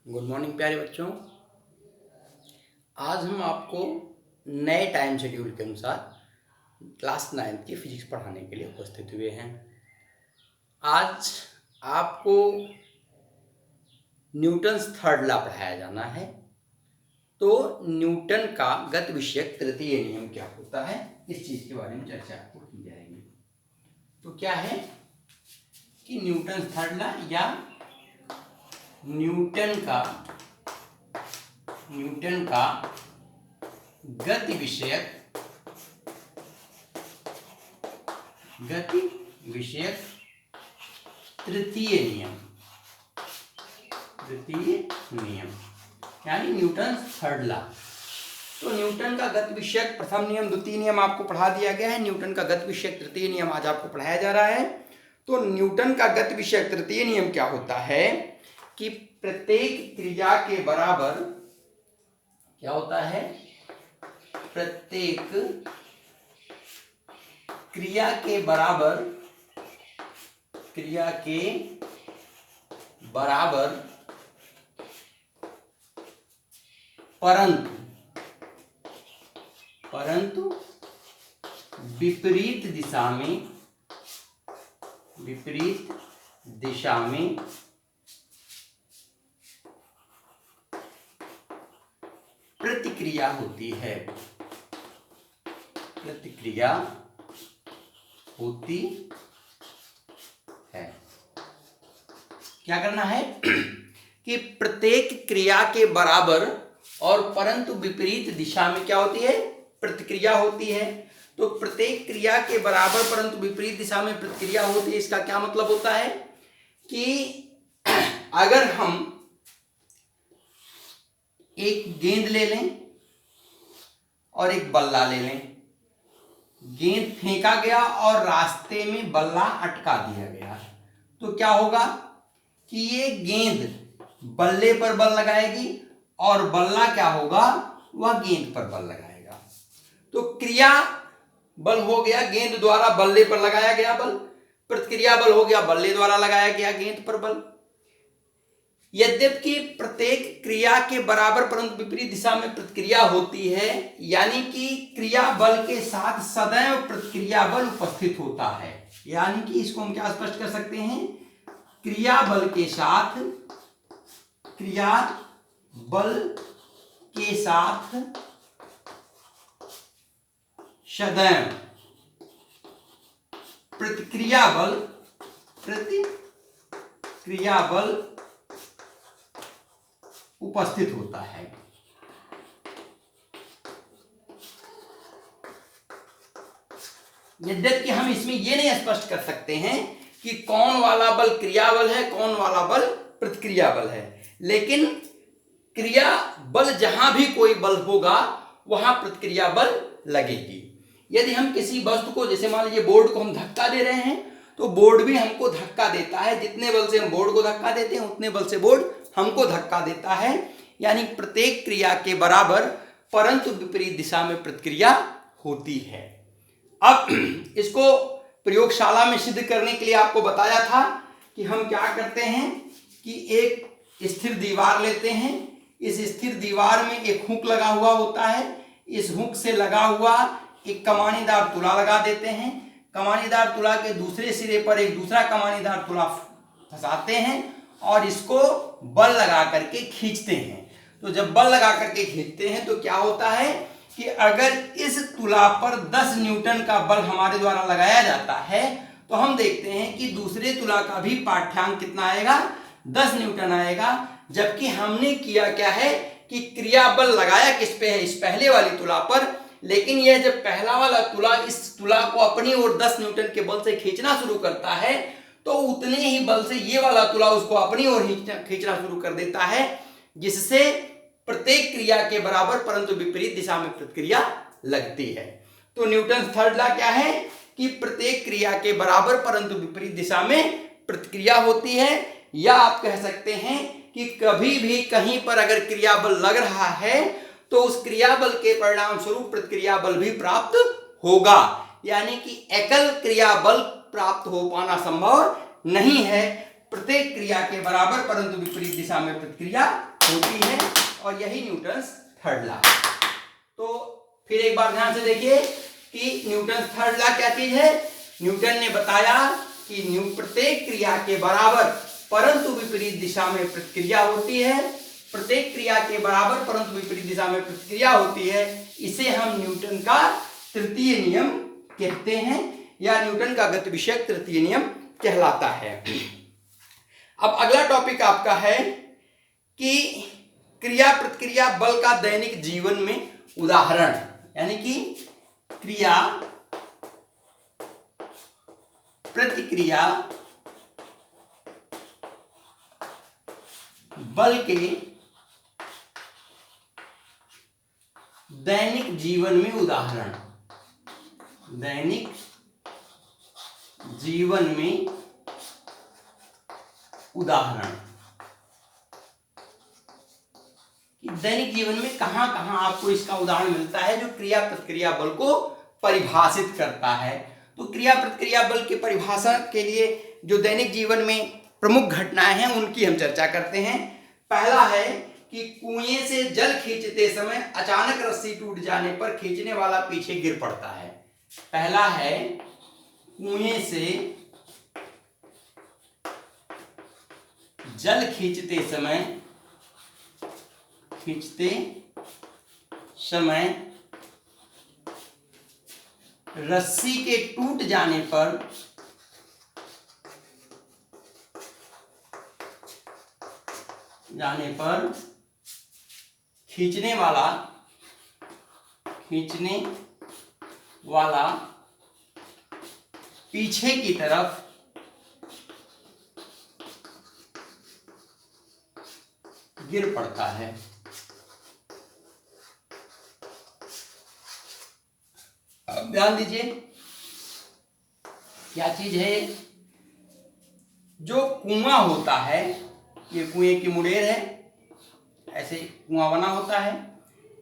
Good morning प्यारे बच्चों। आज हम आपको नए टाइम शेड्यूल के अनुसार क्लास 9th की फिजिक्स पढ़ाने के लिए उपस्थित हुए हैं। आज आपको न्यूटन्स थर्ड लॉ पढ़ाया जाना है। तो न्यूटन का गति विषयक तृतीय नियम क्या होता है, इस चीज के बारे में चर्चा आपको की जाएगी। तो क्या है कि न्यूटन थर्ड लॉ या न्यूटन का गति विषयक तृतीय नियम यानी न्यूटन थर्ड लॉ। तो न्यूटन का गति विषयक प्रथम नियम, द्वितीय नियम आपको पढ़ा दिया गया है। न्यूटन का गति विषयक तृतीय नियम आज आपको पढ़ाया जा रहा है। तो न्यूटन का गति विषयक तृतीय नियम क्या होता है कि प्रत्येक क्रिया के बराबर क्या होता है, प्रत्येक क्रिया के बराबर परंतु विपरीत दिशा में प्रतिक्रिया होती है। क्या करना है कि प्रत्येक क्रिया के बराबर और परंतु विपरीत दिशा में क्या होती है, प्रतिक्रिया होती है। तो प्रत्येक क्रिया के बराबर परंतु विपरीत दिशा में प्रतिक्रिया होती है, इसका क्या मतलब होता है कि अगर हम एक गेंद ले लें और एक बल्ला ले लें, गेंद फेंका गया और रास्ते में बल्ला अटका दिया गया, तो क्या होगा कि ये गेंद बल्ले पर बल लगाएगी और बल्ला क्या होगा, वह गेंद पर बल लगाएगा। तो क्रिया बल हो गया गेंद द्वारा बल्ले पर लगाया गया बल, प्रतिक्रिया बल हो गया बल्ले द्वारा लगाया गया गेंद पर बल। यद्यपि प्रत्येक क्रिया के बराबर परंतु विपरीत दिशा में प्रतिक्रिया होती है, यानी कि क्रिया बल के साथ सदैव प्रतिक्रिया बल उपस्थित होता है। यानी कि इसको हम क्या स्पष्ट कर सकते हैं, क्रिया बल के साथ सदैव प्रतिक्रिया बल उपस्थित होता है। यद्यपि हम इसमें यह नहीं स्पष्ट कर सकते हैं कि कौन वाला बल क्रिया बल है, कौन वाला बल प्रतिक्रिया बल है, लेकिन क्रिया बल जहां भी कोई बल होगा वहां प्रतिक्रिया बल लगेगी। यदि हम किसी वस्तु को, जैसे मान लीजिए बोर्ड को हम धक्का दे रहे हैं, तो बोर्ड भी हमको धक्का देता है। जितने बल से हम बोर्ड को धक्का देते हैं उतने बल से बोर्ड हमको धक्का देता है। यानी प्रत्येक क्रिया के बराबर परंतु विपरीत दिशा में प्रतिक्रिया होती है। अब इसको प्रयोगशाला में सिद्ध करने के लिए आपको बताया था कि हम क्या करते हैं कि एक स्थिर दीवार लेते हैं, इस स्थिर दीवार में एक हुक लगा हुआ होता है, इस हुक से लगा हुआ एक कमानीदार तुला लगा देते हैं, कमानीदार तुला के दूसरे सिरे पर एक दूसरा कमानीदार तुला फंसाते हैं और इसको बल लगा करके खींचते हैं। तो जब बल लगा करके खींचते हैं तो क्या होता है कि अगर इस तुला पर 10 न्यूटन का बल हमारे द्वारा लगाया जाता है, तो हम देखते हैं कि दूसरे तुला का भी पाठ्यांक कितना आएगा, 10 न्यूटन आएगा। जबकि हमने किया क्या है कि क्रिया बल लगाया किस पे है, इस पहले वाली तुला पर, लेकिन यह जब पहला वाला तुला इस तुला को अपनी ओर 10 न्यूटन के बल से खींचना शुरू करता है, तो उतने ही बल से ये वाला तुला उसको अपनी ओर खींचना शुरू कर देता है, जिससे प्रत्येक क्रिया के बराबर परंतु विपरीत दिशा में प्रतिक्रिया लगती है। तो न्यूटन थर्ड लॉ क्या है कि प्रत्येक क्रिया के बराबर परंतु विपरीत दिशा में प्रतिक्रिया होती है। या आप कह सकते हैं कि कभी भी कहीं पर अगर क्रिया बल लग रहा है तो उस क्रिया बल के परिणाम स्वरूप प्रतिक्रिया बल भी प्राप्त होगा। यानी कि एकल क्रिया बल प्राप्त हो पाना संभव नहीं है। प्रत्येक क्रिया के बराबर परंतु विपरीत दिशा में प्रतिक्रिया होती है, और यही न्यूटन्स थर्ड लॉ। तो फिर एक बार ध्यान से देखिए कि न्यूटन्स थर्ड लॉ क्या चीज है। न्यूटन ने बताया कि प्रत्येक क्रिया के बराबर परंतु विपरीत दिशा में प्रतिक्रिया होती है। प्रत्येक क्रिया के बराबर परंतु विपरीत दिशा में प्रतिक्रिया होती है, इसे हम न्यूटन का तृतीय नियम कहते हैं, या न्यूटन का गति विषयक तृतीय नियम कहलाता है। अब अगला टॉपिक आपका है कि क्रिया प्रतिक्रिया बल का दैनिक जीवन में उदाहरण, यानी कि क्रिया प्रतिक्रिया बल के दैनिक जीवन में उदाहरण, दैनिक जीवन में उदाहरण। दैनिक जीवन में कहां कहां आपको इसका उदाहरण मिलता है जो क्रिया प्रतिक्रिया बल को परिभाषित करता है। तो क्रिया प्रतिक्रिया बल की परिभाषा के लिए जो दैनिक जीवन में प्रमुख घटनाएं हैं उनकी हम चर्चा करते हैं। पहला है कि कुएं से जल खींचते समय अचानक रस्सी टूट जाने पर खींचने वाला पीछे गिर पड़ता है। पहला है कुएं से जल खींचते समय रस्सी के टूट जाने पर खींचने वाला पीछे की तरफ गिर पड़ता है। अब ध्यान दीजिए क्या चीज है। जो कुआं होता है, ये कुएं की मुड़ेर है, ऐसे कुआं बना होता है,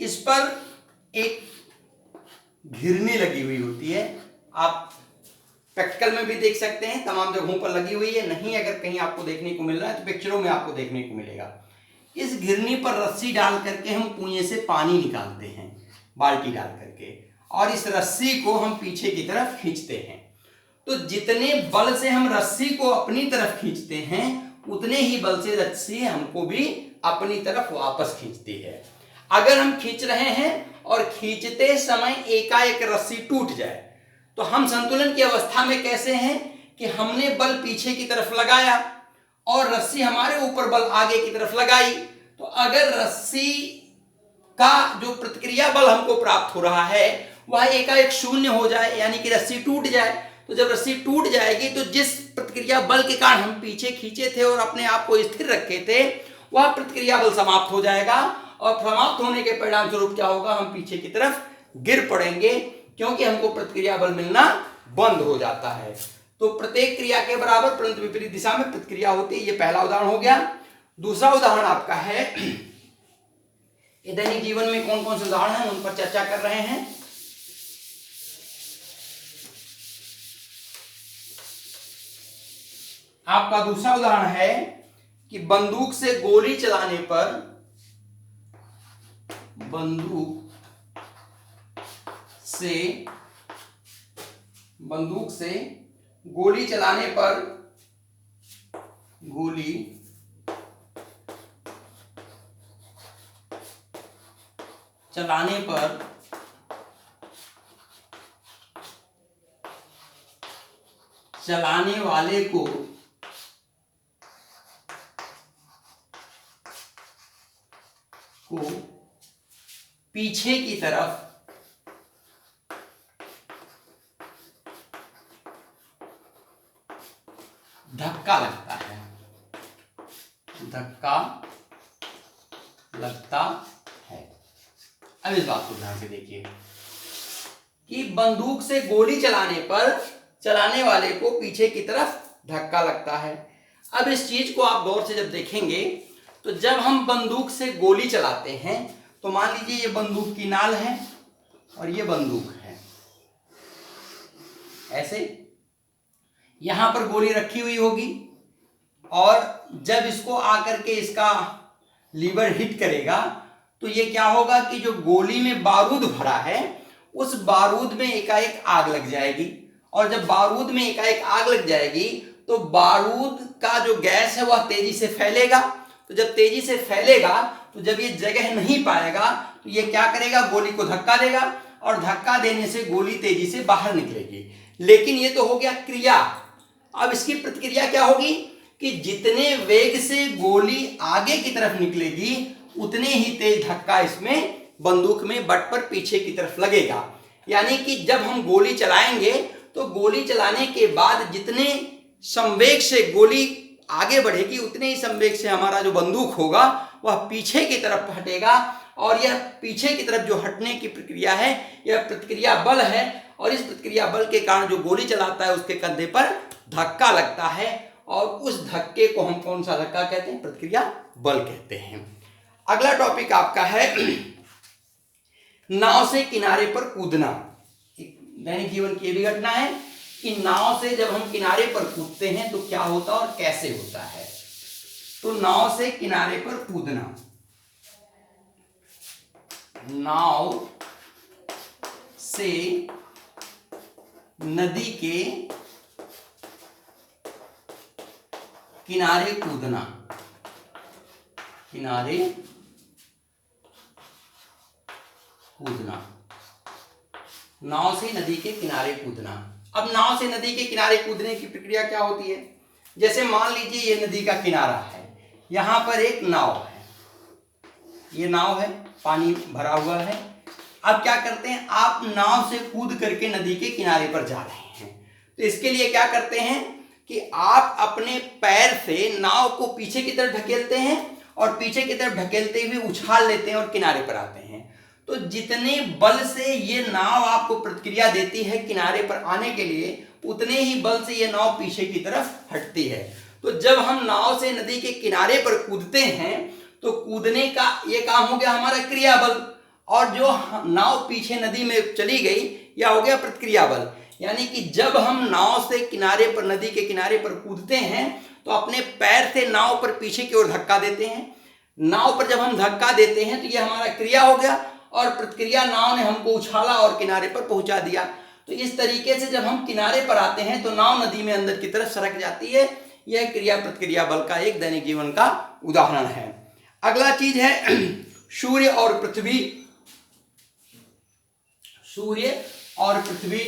इस पर एक घिरनी लगी हुई होती है। आप प्रैक्टिकल में भी देख सकते हैं, तमाम जगहों पर लगी हुई है। नहीं अगर कहीं आपको देखने को मिल रहा है तो पिक्चरों में आपको देखने को मिलेगा। इस घिरनी पर रस्सी डाल करके हम कुएं से पानी निकालते हैं बाल्टी डाल करके, और इस रस्सी को हम पीछे की तरफ खींचते हैं। तो जितने बल से हम रस्सी को अपनी तरफ खींचते हैं उतने ही बल से रस्सी हमको भी अपनी तरफ वापस खींचती है। अगर हम खींच रहे हैं और खींचते समय एकाएक रस्सी टूट जाए तो हम संतुलन की अवस्था में कैसे हैं कि हमने बल पीछे की तरफ लगाया और रस्सी हमारे ऊपर बल आगे की तरफ लगाई। तो अगर रस्सी का जो प्रतिक्रिया बल हमको प्राप्त हो रहा है वह एकाएक शून्य हो जाए, यानी कि रस्सी टूट जाए, तो जब रस्सी टूट जाएगी तो जिस प्रतिक्रिया बल के कारण हम पीछे खींचे थे और अपने आप को स्थिर रखे थे वह प्रतिक्रिया बल समाप्त हो जाएगा, और समाप्त होने के परिणाम स्वरूप क्या होगा, हम पीछे की तरफ गिर पड़ेंगे, क्योंकि हमको प्रतिक्रिया बल मिलना बंद हो जाता है। तो प्रत्येक क्रिया के बराबर परंतु विपरीत दिशा में प्रतिक्रिया होती है। ये पहला उदाहरण हो गया। दूसरा उदाहरण आपका है, ये दैनिक जीवन में कौन कौन से उदाहरण हैं उन पर चर्चा कर रहे हैं। आपका दूसरा उदाहरण है कि बंदूक से गोली चलाने पर चलाने वाले को पीछे की तरफ धक्का लगता है, अब इस बात को ध्यान से देखिए कि बंदूक से गोली चलाने पर चलाने वाले को पीछे की तरफ धक्का लगता है। अब इस चीज को आप गौर से जब देखेंगे तो जब हम बंदूक से गोली चलाते हैं तो मान लीजिए ये बंदूक की नाल है और ये बंदूक है, ऐसे यहां पर गोली रखी हुई होगी और जब इसको आकर के इसका लीवर हिट करेगा तो ये क्या होगा कि जो गोली में बारूद भरा है उस बारूद में एकाएक आग लग जाएगी। और जब बारूद में एकाएक आग लग जाएगी तो बारूद का जो गैस है वह तेजी से फैलेगा। तो जब तेजी से फैलेगा तो जब ये जगह नहीं पाएगा तो ये क्या करेगा, गोली को धक्का देगा और धक्का देने से गोली तेजी से बाहर निकलेगी। लेकिन ये तो हो गया क्रिया। अब इसकी प्रतिक्रिया क्या होगी कि जितने वेग से गोली आगे की तरफ निकलेगी उतने ही तेज धक्का इसमें बंदूक में बट पर पीछे की तरफ लगेगा। यानी कि जब हम गोली चलाएंगे तो गोली चलाने के बाद जितने संवेग से गोली आगे बढ़ेगी उतने ही संवेग से हमारा जो बंदूक होगा वह पीछे की तरफ हटेगा। और यह पीछे की तरफ जो हटने की प्रक्रिया है यह प्रतिक्रिया बल है। और इस प्रतिक्रिया बल के कारण जो गोली चलाता है उसके कंधे पर धक्का लगता है और उस धक्के को हम कौन सा धक्का कहते हैं, प्रतिक्रिया बल कहते हैं। अगला टॉपिक आपका है नाव से किनारे पर कूदना। दैनिक जीवन की भी घटना है कि नाव से जब हम किनारे पर कूदते हैं तो क्या होता है और कैसे होता है। तो नाव से किनारे पर कूदना, नाव से नदी के किनारे कूदना, किनारे कूदना, नाव से नदी के किनारे कूदना। अब नाव से नदी के किनारे कूदने की प्रक्रिया क्या होती है, जैसे मान लीजिए ये नदी का किनारा है, यहां पर एक नाव है, ये नाव है, पानी भरा हुआ है। अब क्या करते हैं, आप नाव से कूद करके नदी के किनारे पर जा रहे हैं। तो इसके लिए क्या करते हैं कि आप अपने पैर से नाव को पीछे की तरफ ढकेलते हैं और पीछे की तरफ ढकेलते हुए उछाल लेते हैं और किनारे पर आते हैं। तो जितने बल से ये नाव आपको प्रतिक्रिया देती है किनारे पर आने के लिए, उतने ही बल से ये नाव पीछे की तरफ हटती है। तो जब हम नाव से नदी के किनारे पर कूदते हैं तो कूदने का ये काम हो गया हमारा क्रिया बल, और जो नाव पीछे नदी में चली गई यह हो गया प्रतिक्रिया बल। यानी कि जब हम नाव से किनारे पर, नदी के किनारे पर कूदते हैं तो अपने पैर से नाव पर पीछे की ओर धक्का देते हैं। नाव पर जब हम धक्का देते हैं तो यह हमारा क्रिया हो गया और प्रतिक्रिया नाव ने हमको उछाला और किनारे पर पहुंचा दिया। तो इस तरीके से जब हम किनारे पर आते हैं तो नाव नदी में अंदर की तरफ सरक जाती है। यह क्रिया प्रतिक्रिया बल का एक दैनिक जीवन का उदाहरण है। अगला चीज है सूर्य और पृथ्वी। सूर्य और पृथ्वी,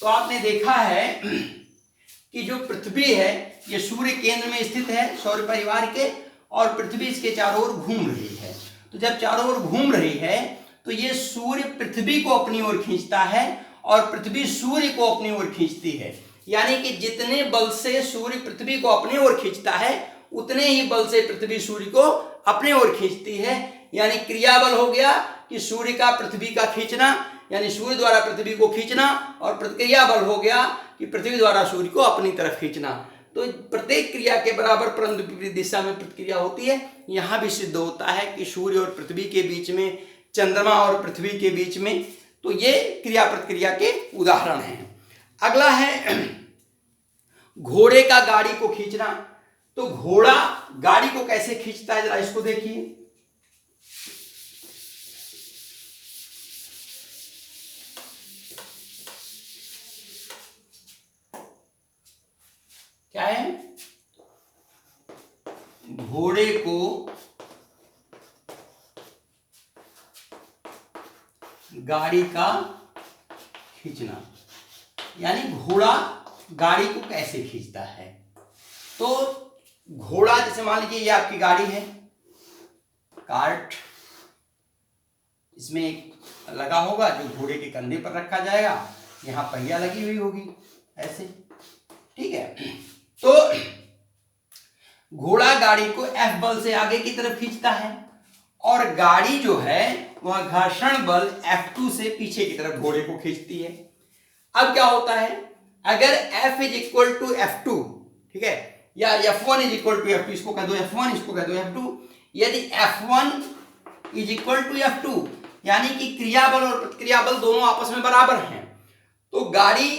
तो आपने देखा है कि जो पृथ्वी है ये सूर्य केंद्र में स्थित है सौर परिवार के, और पृथ्वी इसके चारों ओर घूम रही है। तो जब चारों ओर घूम रही है तो ये सूर्य पृथ्वी को अपनी ओर खींचता है और पृथ्वी सूर्य को अपनी ओर खींचती है। यानी कि जितने बल से सूर्य पृथ्वी को अपनी ओर खींचता है उतने ही बल से पृथ्वी सूर्य को अपने ओर खींचती है। यानी क्रिया बल हो गया कि सूर्य का पृथ्वी का खींचना, यानी सूर्य द्वारा पृथ्वी को खींचना, और प्रतिक्रिया बल हो गया कि पृथ्वी द्वारा सूर्य को अपनी तरफ खींचना। तो प्रत्येक क्रिया के बराबर परंतु विपरीत दिशा में प्रतिक्रिया होती है। यहाँ भी सिद्ध होता है कि सूर्य और पृथ्वी के बीच में, चंद्रमा और पृथ्वी के बीच में, तो ये क्रिया प्रतिक्रिया के उदाहरण हैं। अगला है घोड़े का गाड़ी को खींचना। तो घोड़ा गाड़ी को कैसे खींचता है, जरा इसको देखिए। क्या है, घोड़े को गाड़ी का खींचना, यानी घोड़ा गाड़ी को कैसे खींचता है। तो घोड़ा, जैसे मान लीजिए ये आपकी गाड़ी है, कार्ट, इसमें एक लगा होगा जो घोड़े के कंधे पर रखा जाएगा, यहां पहिया लगी हुई होगी ऐसे, ठीक है। तो घोड़ा गाड़ी को F बल से आगे की तरफ खींचता है और गाड़ी जो है वह घर्षण बल F2 से पीछे की तरफ घोड़े को खींचती है। अब क्या होता है, अगर F is equal to F2, ठीक है, या F1 is equal to F2, इसको कह दो F1, इसको कह दो F2। यदि F1 is equal to F2 यानी कि क्रिया बल और प्रतिक्रिया बल दोनों आपस में बराबर हैं, तो गाड़ी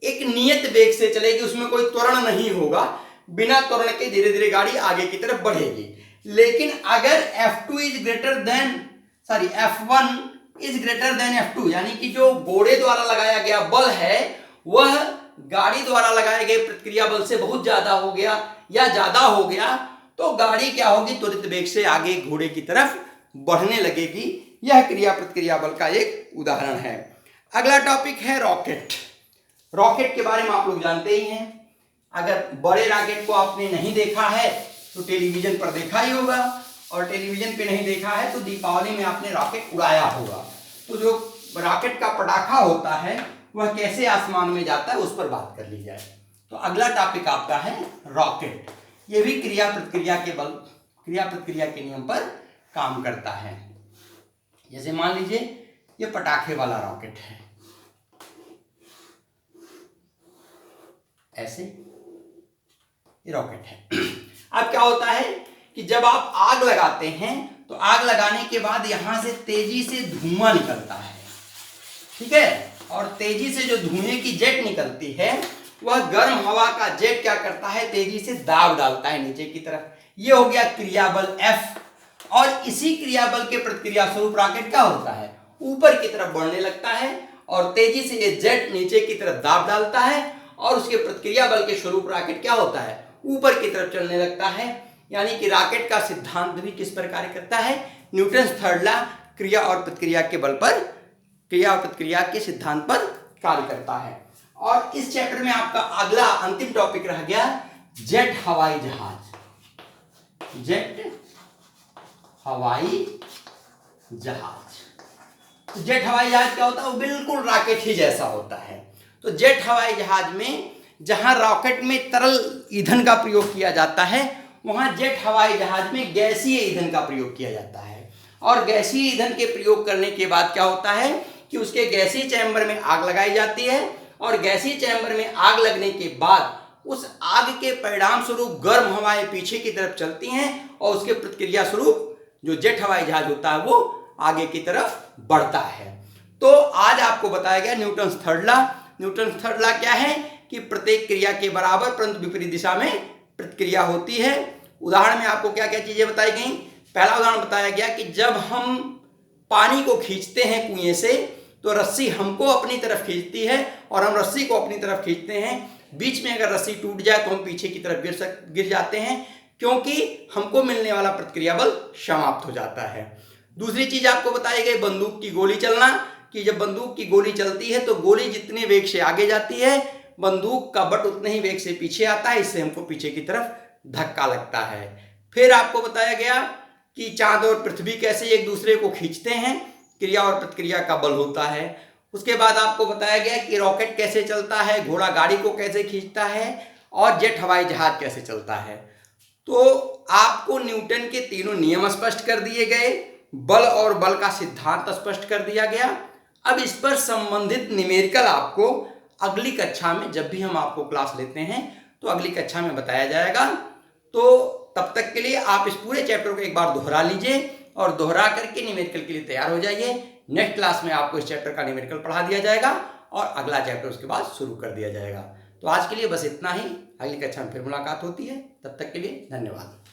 एक नियत वेग से चलेगी, उसमें कोई त्वरण नहीं होगा, बिना त्वरण के धीरे धीरे गाड़ी आगे की तरफ बढ़ेगी। लेकिन अगर F2 is greater than F1 is greater than F2, यानी कि जो घोड़े द्वारा लगाया गया बल है वह गाड़ी द्वारा लगाए गए प्रतिक्रिया बल से बहुत ज्यादा हो गया या ज्यादा हो गया, तो गाड़ी क्या होगी, त्वरित वेग से आगे घोड़े की तरफ बढ़ने लगेगी। यह क्रिया प्रतिक्रिया बल का एक उदाहरण है। अगला टॉपिक है रॉकेट। रॉकेट के बारे में आप लोग जानते ही हैं। अगर बड़े रॉकेट को आपने नहीं देखा है तो टेलीविजन पर देखा ही होगा, और टेलीविजन पे नहीं देखा है तो दीपावली में आपने रॉकेट उड़ाया होगा। तो जो रॉकेट का पटाखा होता है वह कैसे आसमान में जाता है उस पर बात कर ली जाए। तो अगला टॉपिक आपका है रॉकेट। ये भी क्रिया प्रतिक्रिया के नियम पर काम करता है। जैसे मान लीजिए ये पटाखे वाला रॉकेट है, ऐसे ये रॉकेट है। अब क्या होता है कि जब आप आग लगाते हैं तो आग लगाने के बाद यहां से तेजी से धुआं निकलता है, ठीक है, और तेजी से जो धुएं की जेट निकलती है वह गर्म हवा का जेट क्या करता है, तेजी से दाब डालता है नीचे की तरफ। ये हो गया क्रियाबल F, और इसी क्रियाबल के प्रतिक्रिया स्वरूप रॉकेट क्या होता है, ऊपर की तरफ बढ़ने लगता है, और तेजी से ये जेट नीचे की तरफ दाब डालता है, और उसके प्रतिक्रिया बल के स्वरूप रॉकेट क्या होता है, ऊपर की तरफ चलने लगता है। यानी कि रॉकेट का सिद्धांत भी किस पर कार्य करता है, न्यूटन थर्ड लॉ क्रिया और प्रतिक्रिया के बल पर, क्रिया और प्रतिक्रिया के सिद्धांत पर कार्य करता है। और इस चैप्टर में आपका अगला अंतिम टॉपिक रह गया जेट हवाई जहाज। जेट हवाई जहाज। जेट हवाई जहाज क्या होता है, वो बिल्कुल रॉकेट ही जैसा होता है। तो जेट हवाई जहाज में जहां रॉकेट में तरल ईंधन का प्रयोग किया जाता है, वहां जेट हवाई जहाज में गैसीय ईंधन का प्रयोग किया जाता है। और गैसीय ईंधन के प्रयोग करने के बाद क्या होता है कि उसके गैसीय चैम्बर में आग लगाई जाती है, और गैसीय चैम्बर में आग लगने के बाद उस आग के परिणाम स्वरूप गर्म हवाएं पीछे की तरफ चलती हैं, और उसके प्रतिक्रिया स्वरूप जो जेट हवाई जहाज होता है वो आगे की तरफ बढ़ता है। तो आज आपको बताया गया Newton third law. Newton third law क्या है कि प्रत्येक क्रिया के बराबर परंतु विपरीत दिशा में प्रतिक्रिया होती है। उदाहरण में आपको क्या क्या चीजें बताई गई। पहला उदाहरण बताया गया कि जब हम पानी को खींचते हैं कुएं से तो रस्सी हमको अपनी तरफ खींचती है और हम रस्सी को अपनी तरफ खींचते हैं। बीच में अगर रस्सी टूट जाए तो हम पीछे की तरफ गिर जाते हैं, क्योंकि हमको मिलने वाला प्रतिक्रिया बल समाप्त हो जाता है। दूसरी चीज आपको बताई गई बंदूक की गोली चलना, कि जब बंदूक की गोली चलती है तो गोली जितने वेग से आगे जाती है बंदूक का बट उतने ही वेग से पीछे आता है, इससे हमको पीछे की तरफ धक्का लगता है। फिर आपको बताया गया कि चांद और पृथ्वी कैसे एक दूसरे को खींचते हैं, क्रिया और प्रतिक्रिया का बल होता है। उसके बाद आपको बताया गया कि रॉकेट कैसे चलता है, घोड़ा गाड़ी को कैसे खींचता है, और जेट हवाई जहाज कैसे चलता है। तो आपको न्यूटन के तीनों नियम स्पष्ट कर दिए गए, बल और बल का सिद्धांत स्पष्ट कर दिया गया। अब इस पर संबंधित न्यूमेरिकल आपको अगली कक्षा में, जब भी हम आपको क्लास लेते हैं तो अगली कक्षा में बताया जाएगा। तो तब तक के लिए आप इस पूरे चैप्टर को एक बार दोहरा लीजिए और दोहरा करके न्यूमेरिकल के लिए तैयार हो जाइए। नेक्स्ट क्लास में आपको इस चैप्टर का न्यूमेरिकल पढ़ा दिया जाएगा और अगला चैप्टर उसके बाद शुरू कर दिया जाएगा। तो आज के लिए बस इतना ही, अगली कक्षा में फिर मुलाकात होती है। तब तक के लिए धन्यवाद।